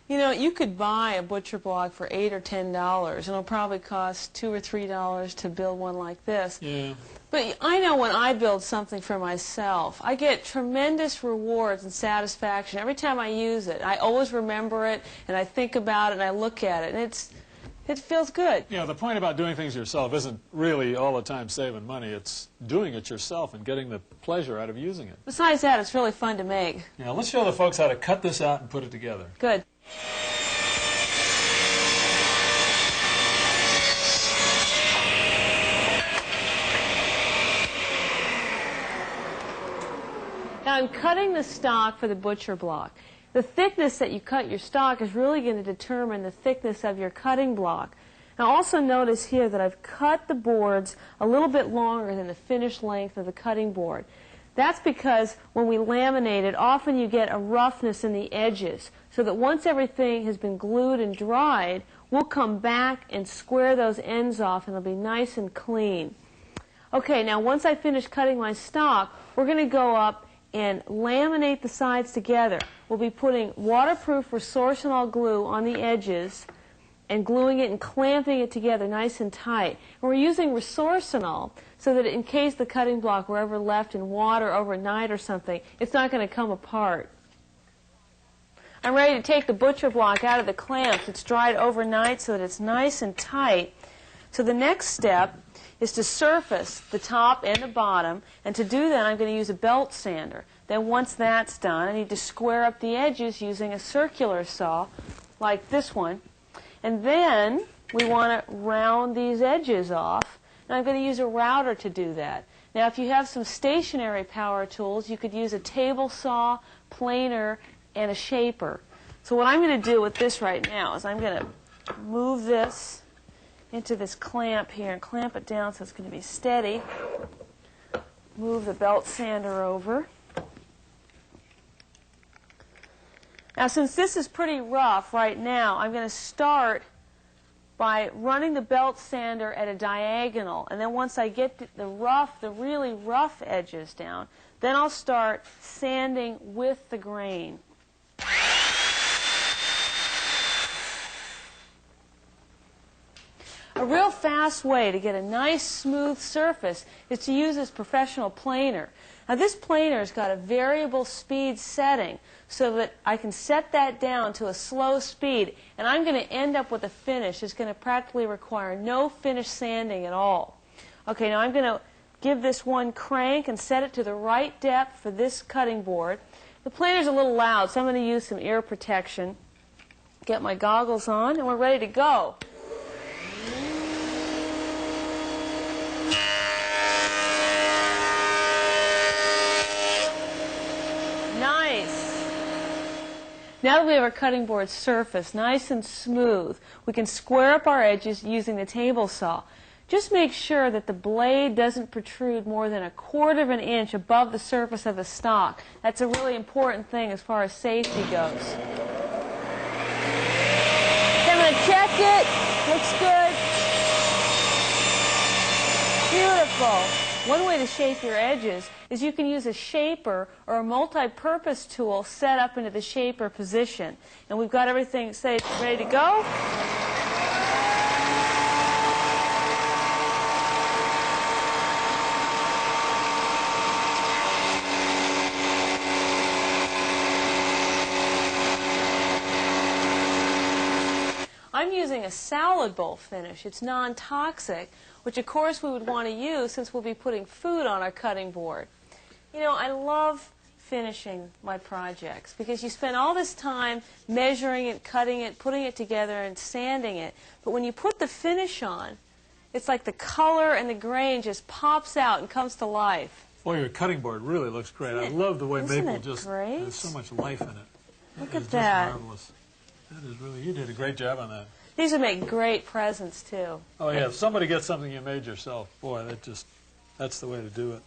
You know, you could buy a butcher block for $8 or $10, and it'll probably cost $2 or $3 to build one like this. Yeah. But I know when I build something for myself, I get tremendous rewards and satisfaction every time I use it. I always remember it, and I think about it, and I look at it, and it feels good. Yeah, the point about doing things yourself isn't really all the time saving money. It's doing it yourself and getting the pleasure out of using it. Besides that, it's really fun to make. Yeah, let's show the folks how to cut this out and put it together. Good. Now I'm cutting the stock for the butcher block. The thickness that you cut your stock is really going to determine the thickness of your cutting block. Now also notice here that I've cut the boards a little bit longer than the finished length of the cutting board. That's because when we laminate it, often you get a roughness in the edges, so that once everything has been glued and dried, we'll come back and square those ends off and it'll be nice and clean. Okay, now once I finish cutting my stock, we're going to go up and laminate the sides together. We'll be putting waterproof resorcinol glue on the edges and gluing it and clamping it together nice and tight. And we're using resorcinol so that in case the cutting block were ever left in water overnight or something, it's not going to come apart. I'm ready to take the butcher block out of the clamps. It's dried overnight so that it's nice and tight. So the next step is to surface the top and the bottom, and to do that I'm going to use a belt sander. Then once that's done, I need to square up the edges using a circular saw like this one, and then we want to round these edges off, and I'm going to use a router to do that. Now if you have some stationary power tools, you could use a table saw, planer, and a shaper. So what I'm going to do with this right now is I'm going to move this into this clamp here and clamp it down so it's going to be steady. Move the belt sander over. Now since this is pretty rough right now, I'm going to start by running the belt sander at a diagonal, and then once I get the really rough edges down, then I'll start sanding with the grain. A real fast way to get a nice smooth surface is to use this professional planer. Now this planer's got a variable speed setting so that I can set that down to a slow speed, and I'm going to end up with a finish that's going to practically require no finish sanding at all. Okay, now I'm going to give this one crank and set it to the right depth for this cutting board. The planer's a little loud, so I'm going to use some ear protection. Get my goggles on, and we're ready to go. Now that we have our cutting board surface nice and smooth, we can square up our edges using the table saw. Just make sure that the blade doesn't protrude more than 1/4 of an inch above the surface of the stock. That's a really important thing as far as safety goes. Okay, I'm going to check it. Looks good. Beautiful. One way to shape your edges is you can use a shaper or a multi-purpose tool set up into the shaper position. And we've got everything ready to go. I'm using a salad bowl finish. It's non-toxic, which of course we would want to use since we'll be putting food on our cutting board. You know, I love finishing my projects because you spend all this time measuring it, cutting it, putting it together, and sanding it. But when you put the finish on, it's like the color and the grain just pops out and comes to life. Boy, your cutting board really looks great. I love the way maple just great? has so much life in it. Look at that. Just marvelous. That is really, you did a great job on that. These would make great presents, too. Oh, yeah. If somebody gets something you made yourself, boy, that's the way to do it.